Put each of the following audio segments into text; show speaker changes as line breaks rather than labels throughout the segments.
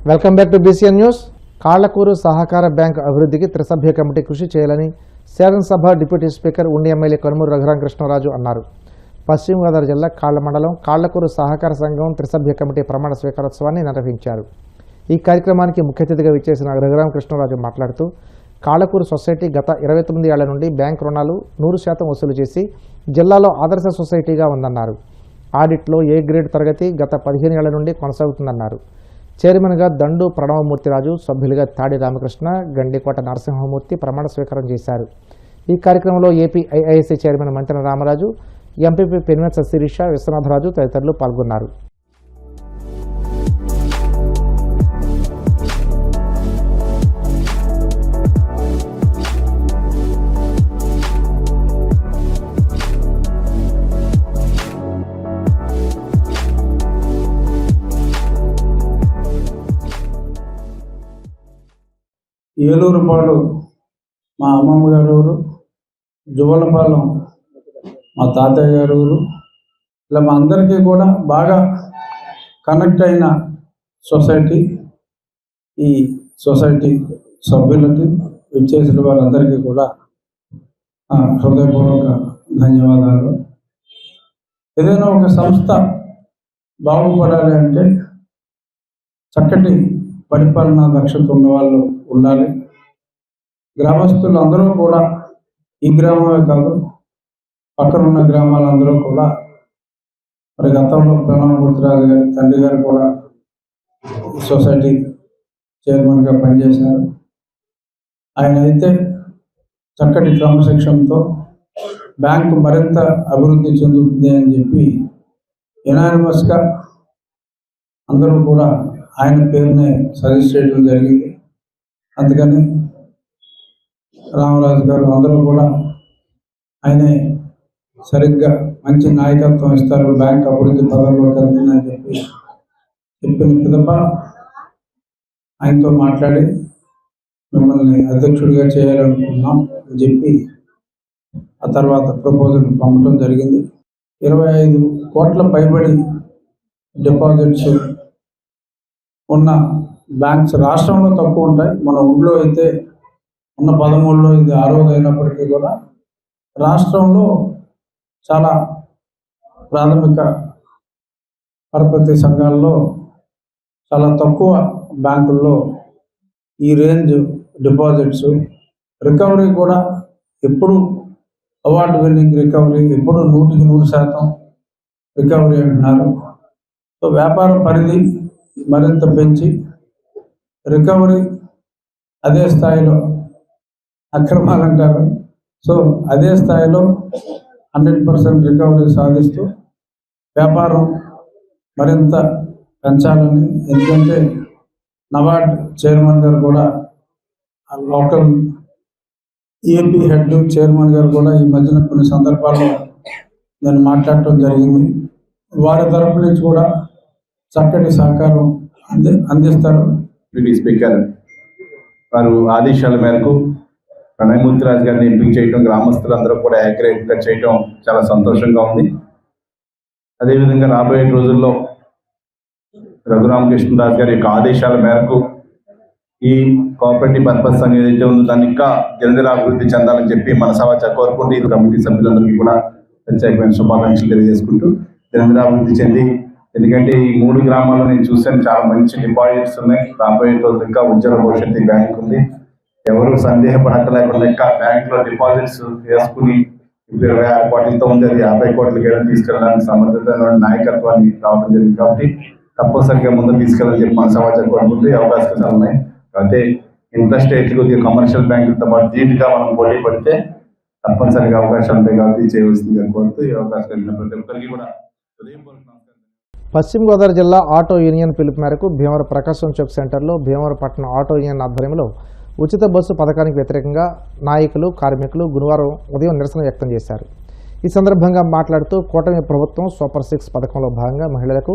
Welcome back to BCN news. Kallakuru సహకార bank అభివృద్ధికి త్రిసభ్య కమిటీ కృషి చేయాలని శాసనసభ deputy speaker Undi MLA Kanumuru Raghuramakrishnaraju అన్నారు. పశ్చిమ గోదావరి జిల్లా కాళ్ల మండలం కాళ్లకూరు సహకార సంఘం త్రిసభ్య కమిటీ ప్రమాణ స్వీకారోత్సవాన్ని నిర్వహించారు. ఈ కార్యక్రమానికి ముఖ్య అతిథిగా విచ్చేసిన రఘురామకృష్ణరాజు మాట్లాడుతూ కాళ్లకూరు సొసైటీ గత 29 ఏళ్ల నుండి బ్యాంక్ రుణాలు 100% వసూలు చేసి జిల్లాలో ఆదర్శ సొసైటీగా ఉందన్నారు. ఆడిట్లో ఏ గ్రేడ్ తరగతి గత 15 ఏళ్ల నుండి కొనసాగుతుందన్నారు. చైర్మన్గా దండు ప్రణవమూర్తిరాజు, సభ్యులుగా తాడి రామకృష్ణ, గండికోట నరసింహమూర్తి ప్రమాణ స్వీకారం చేశారు. ఈ కార్యక్రమంలో ఏపీ ఐఐసి చైర్మన్ మంత్రి రామరాజు, ఎంపీపీ పెన్మెత్స శిరీష, విశ్వనాథరాజు తదితరులు పాల్గొన్నారు.
ఏలూరుపాడు మా అమ్మమ్మ గారి ఊరు, జువ్వలపాలెం మా తాతయ్య గారి ఊరు. ఇలా మా అందరికీ కూడా బాగా కనెక్ట్ అయిన సొసైటీ. ఈ సొసైటీ సభ్యులకి విచ్చేసిన వారందరికీ కూడా హృదయపూర్వక ధన్యవాదాలు. ఏదైనా ఒక సంస్థ బాగుపడాలి అంటే చక్కటి పరిపాలనా దక్షత ఉన్న వాళ్ళు ఉండాలి. గ్రామస్తులు అందరూ కూడా, ఈ గ్రామమే కాదు పక్కనున్న గ్రామాలందరూ కూడా, మరి గతంలో ప్రణవమూర్తిరాజు గారి తండ్రి గారు కూడా ఈ సొసైటీ చైర్మన్గా పనిచేశారు. ఆయన అయితే చక్కటి క్రమశిక్షణతో బ్యాంకు మరింత అభివృద్ధి చెందుతుంది అని చెప్పి యునానిమస్గా అందరూ కూడా ఆయన పేరునే సజెస్ట్ చేయడం జరిగింది. అందుకని రామరాజు గారు అందరూ కూడా ఆయనే సరిగ్గా మంచి నాయకత్వం ఇస్తారు, బ్యాంక్ అభివృద్ధి పదంలో కలుగుతుందని చెప్పిన పిదప ఆయనతో మాట్లాడి మిమ్మల్ని అధ్యక్షుడిగా చేయాలనుకుంటున్నాం అని చెప్పి ఆ తర్వాత ప్రపోజల్ పంపడం జరిగింది. 25 కోట్ల పైబడి డిపాజిట్స్ ఉన్న బ్యాంక్స్ రాష్ట్రంలో తక్కువ ఉంటాయి. మన ఊళ్ళో అయితే ఉన్న 13లో ఇది 6వ అయినప్పటికీ కూడా రాష్ట్రంలో చాలా ప్రాథమిక పరపతి సంఘాల్లో చాలా తక్కువ బ్యాంకుల్లో ఈ రేంజ్ డిపాజిట్స్, రికవరీ కూడా ఎప్పుడు అవార్డు విన్నింగ్ రికవరీ, ఎప్పుడు 100% రికవరీ అంటున్నారు. సో వ్యాపార పరిధి మరింత పెంచి రికవరీ అదే స్థాయిలో, అక్రమాలు అంటారు, సో అదే స్థాయిలో 100% రికవరీ సాధిస్తూ వ్యాపారం మరింత పెంచాలని. ఎందుకంటే నబార్డ్ చైర్మన్ గారు కూడా, లోకల్ ఏపీ హెడ్ చైర్మన్ గారు కూడా ఈ మధ్యన కొన్ని సందర్భాల్లో నేను మాట్లాడటం జరిగింది. వారి తరపు నుంచి కూడా చక్కటి సహకారం అందిస్తారు.
స్పీకర్ వారు ఆదేశాల మేరకు ప్రణవమూర్తిరాజు గారిని ఎంపిక చేయడం, గ్రామస్తులందరూ కూడా ఏకగ్రీవంగా చేయడం చాలా సంతోషంగా ఉంది. అదేవిధంగా రాబోయే రోజుల్లో రఘురామకృష్ణరాజు గారి యొక్క ఆదేశాల మేరకు ఈ కోఆపరేటివ్ పర్పస్ సంఘం ఏదైతే ఉందో దాన్ని ఇంకా జనదిన అభివృద్ధి చెందాలని చెప్పి మన సభ కోరుకుంటూ ఈ కమిటీ సభ్యులందరికీ కూడా ప్రత్యేకమైన శుభాకాంక్షలు తెలియజేసుకుంటూ జనదిన అభివృద్ధి చెంది, ఎందుకంటే ఈ 3 గ్రామాల్లో నేను చూసాను చాలా మంచి డిపాజిట్స్ ఉన్నాయి. రాబోయే రోజులు ఇంకా ఉజ్వల భవిష్యత్తు బ్యాంక్ ఉంది. ఎవరు సందేహపడక లేకుండా ఇంకా బ్యాంకులో డిపాజిట్స్ వేసుకుని 26 కోట్లతో ఉంది, అది 50 కోట్లకి తీసుకెళ్ళడానికి సమర్థత నాయకత్వాన్ని రావడం జరిగింది. కాబట్టి తప్పనిసరిగా ముందుకు తీసుకెళ్ళాలని చెప్పి మన సమాచారం కోరుకుంటూ అవకాశాలు ఉన్నాయి. అయితే ఇంట్రెస్ట్ రేట్లు కొద్దిగా కమర్షియల్ బ్యాంకులతో పాటు ధీటుగా మనం పోటీ పడితే తప్పనిసరిగా అవకాశాలు ఉంటాయి. కాబట్టి చేయవలసిందిగా కోరుతూ ఈ అవకాశం ప్రతి ఒక్కరికి కూడా
పశ్చిమ గోదావరి జిల్లా ఆటో యూనియన్ పిలుపు మేరకు భీమవరం ప్రకాశం చౌక్ సెంటర్లో భీమవరం పట్టణ ఆటో యూనియన్ ఆధ్వర్యంలో ఉచిత బస్సు పథకానికి వ్యతిరేకంగా నాయకులు, కార్మికులు గురువారం ఉదయం నిరసన వ్యక్తం చేశారు. ఈ సందర్భంగా మాట్లాడుతూ కూటమి ప్రభుత్వం సూపర్ 6 పథకంలో భాగంగా మహిళలకు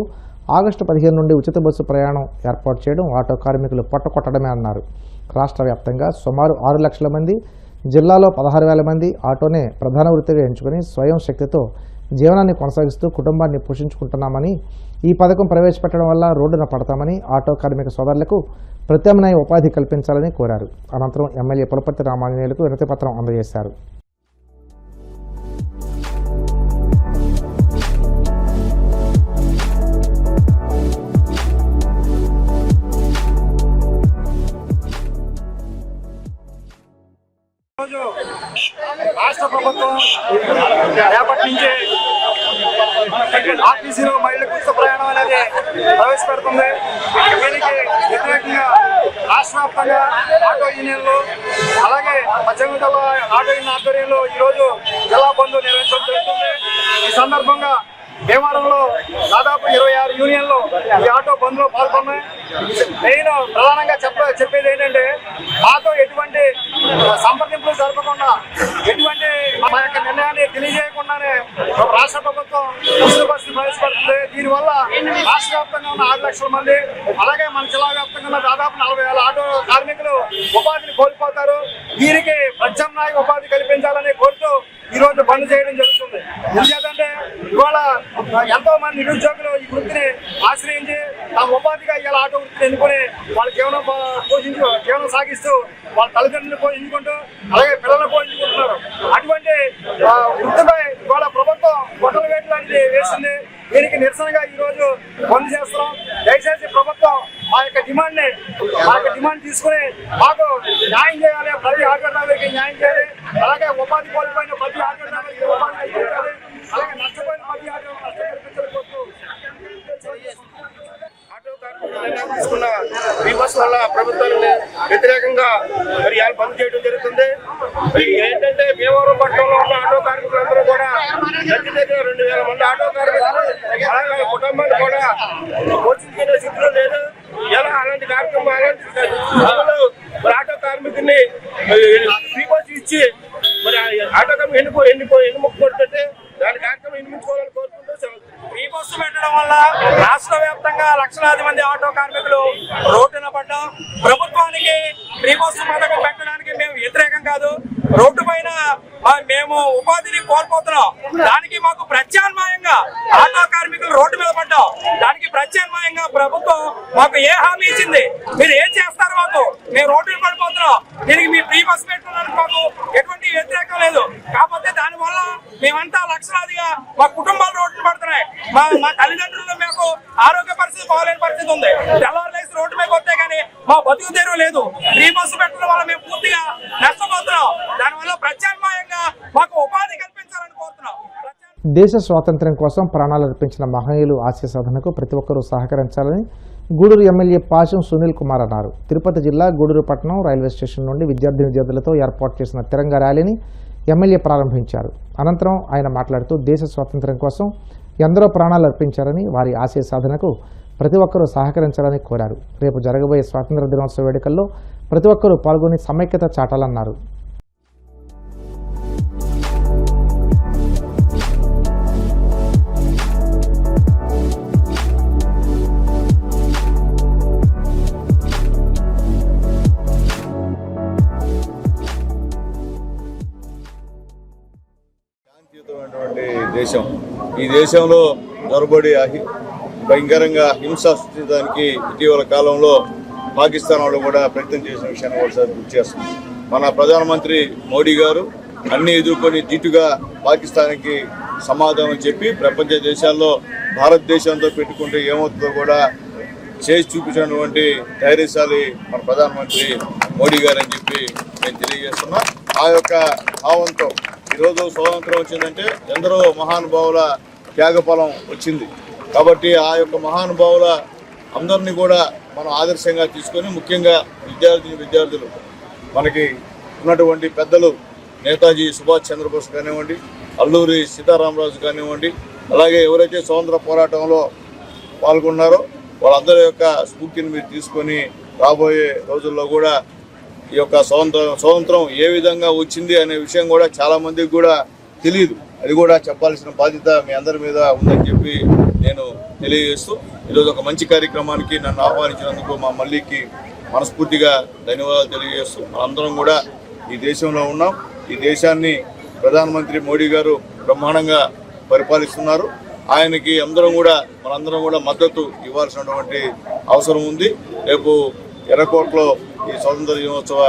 ఆగస్టు 15 నుండి ఉచిత బస్సు ప్రయాణం ఏర్పాటు చేయడం ఆటో కార్మికులు పొట్టకొట్టడమే అన్నారు. రాష్ట్ర వ్యాప్తంగా సుమారు 6 లక్షల మంది, జిల్లాలో 16,000 మంది ఆటోనే ప్రధాన వృత్తిగా ఎంచుకుని స్వయం శక్తితో జీవనాన్ని కొనసాగిస్తూ కుటుంబాన్ని పోషించుకుంటున్నామని, ఈ పథకం ప్రవేశపెట్టడం వల్ల రోడ్డున పడతామని ఆటో కార్మిక సోదరులకు ప్రత్యామ్నాయ ఉపాధి కల్పించాలని కోరారు. అనంతరం ఎమ్మెల్యే పులపర్తి రామాంజనేయులకు వినతిపత్రం అందజేశారు.
రాష్ట్ర ప్రభుత్వం రేపటి నుంచి ఆర్టీసీలో మహిళలకు ఉచిత ప్రయాణం అనేది ప్రవేశపెడుతుంది. దీనికి వ్యతిరేకంగా రాష్ట్ర వ్యాప్తంగా ఆటో యూనియన్లు అలాగే పశ్చిమ జిల్లా ఆటో యూనియన్ ఆధ్వర్యంలో ఈరోజు జిల్లా బంద్ నిర్వహించడం జరుగుతుంది. ఈ సందర్భంగా భీమవరంలో దాదాపు 26 యూనియన్లు ఈ ఆటో బంద్ లో పాల్గొన్నాయి. మెయిన్ ప్రధానంగా చెప్పేది ఏంటంటే మాతో ఎటువంటి సంప్రదింపులు జరపకుండా ఎటువంటి మా యొక్క నిర్ణయాన్ని తెలియజేయకుండానే రాష్ట్ర ప్రభుత్వం ఉచిత బస్సులు ప్రవేశపెడుతుంది. దీనివల్ల రాష్ట్ర వ్యాప్తంగా ఉన్న 6 లక్షల మంది అలాగే మన జిల్లా వ్యాప్తంగా ఉన్న దాదాపు 40,000 ఆటో కార్మికులు ఉపాధిని కోల్పోతారు. వీరికి ప్రత్యామ్నాయ ఉపాధి కల్పించాలని కోరుతూ ఈ రోజు బంద్ చేయడం జరుగుతుంది. ఎందుకంటే ఇవాళ ఎంతో మంది నిరుద్యోగులు ఈ వృత్తిని ఆశ్రయించి తమ ఉపాధిగా ఇవాళ ఆటో వృత్తిని ఎన్నుకొని వాళ్ళ జీవనం సాగిస్తూ వాళ్ళ తల్లిదండ్రులను పోషించుకుంటూ అలాగే పిల్లలను పోషించుకుంటున్నారు. అటువంటి వృత్తిపై ఇవాళ ప్రభుత్వం గొడవల వేటు లాంటిది వేసింది. దీనికి నిరసనగా ఈ రోజు బంద్ చేస్తున్నాం. దయచేసి ప్రభుత్వం మా యొక్క డిమాండ్ తీసుకుని మాకు న్యాయం చేయాలి. ప్రతి ఆటో డ్రైవర్కి న్యాయం చేయాలి. అలాగే ఉపాధి కోల్పోయిన ప్రతి ఆటో డ్రైవర్కి ఉపాధి కల్పించాలి. అలాగే నష్టపోయిన ప్రతి ఆటో నష్టం కల్పించకపోతూ ఆటో కార్మికులు తీసుకున్న ఫ్రీ బస్ వల్ల ప్రభుత్వానికి వ్యతిరేకంగా మరి ఇవాళ బంద్ చేయడం జరుగుతుంది. ఏంటంటే భీమవరం పట్టణంలో ఉన్న ఆటో కార్మికులందరూ కూడా దగ్గర 2,000 మంది ఆటో కార్మికులు అలాగే కుటుంబాలు కూడా పోషించుకునే స్థితిలో లేదు. ఎలా అలాంటి కార్యక్రమం మరి ఆటో కార్మికుని ఫ్రీ బస్ ఇచ్చి మరి ఆటో కార్మికులు ఎన్నుముకుంటుంటే దాని కార్యక్రమం ఎన్నిమించుకోవాలని కోరుకుంటూ ఫ్రీ బస్సు పెట్టడం వల్ల రాష్ట్ర వ్యాప్తంగా లక్షలాది మంది ఆటో కార్మికులు రోడ్డున పడ్డాం. ప్రభుత్వానికి ఫ్రీ బస్సు పథకం పెట్టడానికి మేము వ్యతిరేకం కాదు. రోడ్డు పైన మేము ఉపాధిని కోల్పోతున్నాం. దానికి మాకు ప్రత్యామ్నాయంగా ఆటో కార్మికులు రోడ్డు మీద పడ్డాం. దానికి ప్రత్యామ్నాయంగా ప్రభుత్వం మాకు ఏ హామీ ఇచ్చింది? మీరు ఏం చేస్తారు? మాకు మేము రోడ్డు పడిపోతున్నాం. దీనికి మీ ఫ్రీ బస్సు పెట్టడానికి మాకు ఎటువంటి వ్యతిరేకం లేదు. కాకపోతే దానివల్ల మేమంతా లక్షలాదిగా మా కుటుంబాలు రోడ్డు పడుతున్నాయి. మా తల్లిదండ్రులు మాకు ఆరోగ్య పరిస్థితి బాగలేని పరిస్థితి ఉంది. తెల్లవారులేసి రోడ్డు మీద వస్తే కానీ మా బతుకు తెరువు లేదు. ఫ్రీ బస్సు పెట్టడం వల్ల మేము పూర్తిగా నష్టపోతున్నాం. దానివల్ల ప్రత్యామ్నాయంగా మాకు ఉపాధి కల్పించాలని కోరుతున్నాం.
దేశ స్వాతంత్ర్యం కోసం ప్రాణాలు అర్పించిన మహనీయులు ఆశయ సాధనకు ప్రతి ఒక్కరూ సహకరించాలని గూడూరు ఎమ్మెల్యే పాశం సునీల్ కుమార్ అన్నారు. తిరుపతి జిల్లా గూడూరు పట్టణం రైల్వే స్టేషన్ నుండి విద్యార్థులతో ఏర్పాటు చేసిన తిరంగా ర్యాలీని ఎమ్మెల్యే ప్రారంభించారు. అనంతరం ఆయన మాట్లాడుతూ దేశ స్వాతంత్ర్యం కోసం ఎందరో ప్రాణాలు అర్పించారని, వారి ఆశయ సాధనకు ప్రతి ఒక్కరూ సహకరించాలని కోరారు. రేపు జరగబోయే స్వాతంత్ర దినోత్సవ వేడుకల్లో ప్రతి ఒక్కరూ పాల్గొని సమైక్యత చాటాలన్నారు.
దేశం ఈ దేశంలో జరబడి భయంకరంగా హింస సృష్టించడానికి ఇటీవల కాలంలో పాకిస్తాన్ వాళ్ళు కూడా ప్రయత్నం చేసిన విషయాన్ని ఒకసారి గుర్తు చేస్తుంది. మన ప్రధానమంత్రి మోడీ గారు అన్ని ఎదుర్కొని ధీటుగా పాకిస్తాన్కి సమాధానం చెప్పి ప్రపంచ దేశాల్లో భారతదేశంతో పెట్టుకుంటే ఏమవుతుందో కూడా చేసి చూపించినటువంటి ధైర్యశాలి మన ప్రధానమంత్రి మోడీ గారు అని చెప్పి నేను తెలియజేస్తున్నా. ఆ యొక్క భావంతో ఈరోజు స్వాతంత్రం వచ్చిందంటే ఎందరో మహానుభావుల త్యాగఫలం వచ్చింది. కాబట్టి ఆ యొక్క మహానుభావుల అందరినీ కూడా మనం ఆదర్శంగా తీసుకొని ముఖ్యంగా విద్యార్థులు మనకి ఉన్నటువంటి పెద్దలు నేతాజీ సుభాష్ చంద్రబోస్ కానివ్వండి, అల్లూరి సీతారామరాజు కానివ్వండి, అలాగే ఎవరైతే స్వాతంత్ర పోరాటంలో పాల్గొన్నారో వాళ్ళందరి యొక్క స్ఫూర్తిని మీరు తీసుకొని రాబోయే రోజుల్లో కూడా ఈ యొక్క స్వాతంత్రం ఏ విధంగా వచ్చింది అనే విషయం కూడా చాలామందికి కూడా తెలియదు. అది కూడా చెప్పాల్సిన బాధ్యత మీ అందరి మీద ఉందని చెప్పి నేను తెలియజేస్తూ ఈరోజు ఒక మంచి కార్యక్రమానికి నన్ను ఆహ్వానించినందుకు మా మల్లికి మనస్ఫూర్తిగా ధన్యవాదాలు తెలియజేస్తూ మనందరం కూడా ఈ దేశంలో ఉన్నాం. ఈ దేశాన్ని ప్రధానమంత్రి మోడీ గారు బ్రహ్మాండంగా పరిపాలిస్తున్నారు. ఆయనకి మనందరం కూడా మద్దతు ఇవ్వాల్సినటువంటి అవసరం ఉంది. రేపు ఎర్రకోటలో ఈ స్వాతంత్ర దినోత్సవ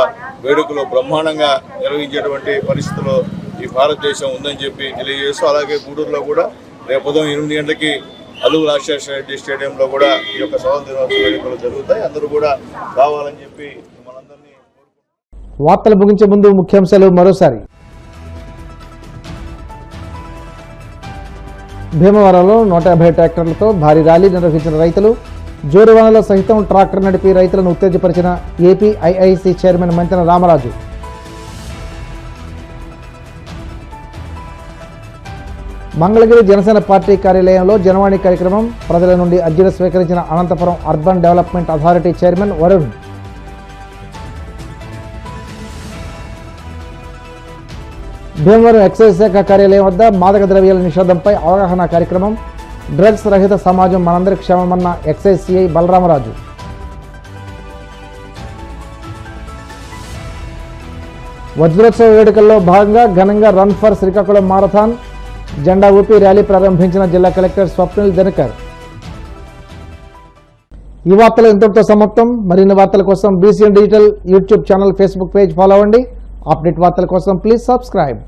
వేడుకలు బ్రహ్మాండంగా నిర్వహించేటువంటి పరిస్థితుల్లో ఈ భారతదేశం ఉందని చెప్పి తెలియజేస్తూ, అలాగే గూడూరులో కూడా రేపు ఉదయం 8 గంటలకి అల్లూరి రాజశేఖర రెడ్డి స్టేడియంలో కూడా ఈ యొక్క స్వాతంత్ర దినోత్సవ వేడుకలు జరుగుతాయి. అందరూ కూడా రావాలని చెప్పి మనందరినీ కోరుకుంటున్నాం.
వార్తలు ముగించే ముందు ముఖ్యాంశాలు మరోసారి. భీమవరంలో 150 ట్రాక్టర్లతో భారీ ర్యాలీ నిర్వహించిన రైతులు, జోరువానలో సహితం ట్రాక్టర్ నడిపి రైతులను ఉత్తేజపరిచిన APIIC chairman Mantena Ramaraju. Mangalagiri Janasena party కార్యాలయంలో జనవాణి కార్యక్రమం, ప్రజల నుండి అర్జీలు స్వీకరించిన Anantapuram urban development authority chairman Varun. Bhimavaram excise శాఖ కార్యాలయం వద్ద మాదక ద్రవ్యాల నిషేధంపై అవగాహన కార్యక్రమం, డ్రగ్స్ రహిత సమాజం మనందరి క్షేమమన్న ఎక్సైజ్ సిఐ బలరామరాజు. వజ్రోత్సవ వేడుకల్లో భాగంగా ఘనంగా రన్ ఫర్ శ్రీకాకుళం మారథాన్, జెండా ఊపి ర్యాలీ ప్రారంభించిన జిల్లా కలెక్టర్ స్వప్నిల్ దినకర్. ఈ వార్తలు ఇంతటితో సమాప్తం. మరిన్ని వార్తల కోసం BCN digital YouTube channel, Facebook page follow అవ్వండి. అప్డేట్ వార్తల కోసం ప్లీజ్ సబ్స్క్రైబ్.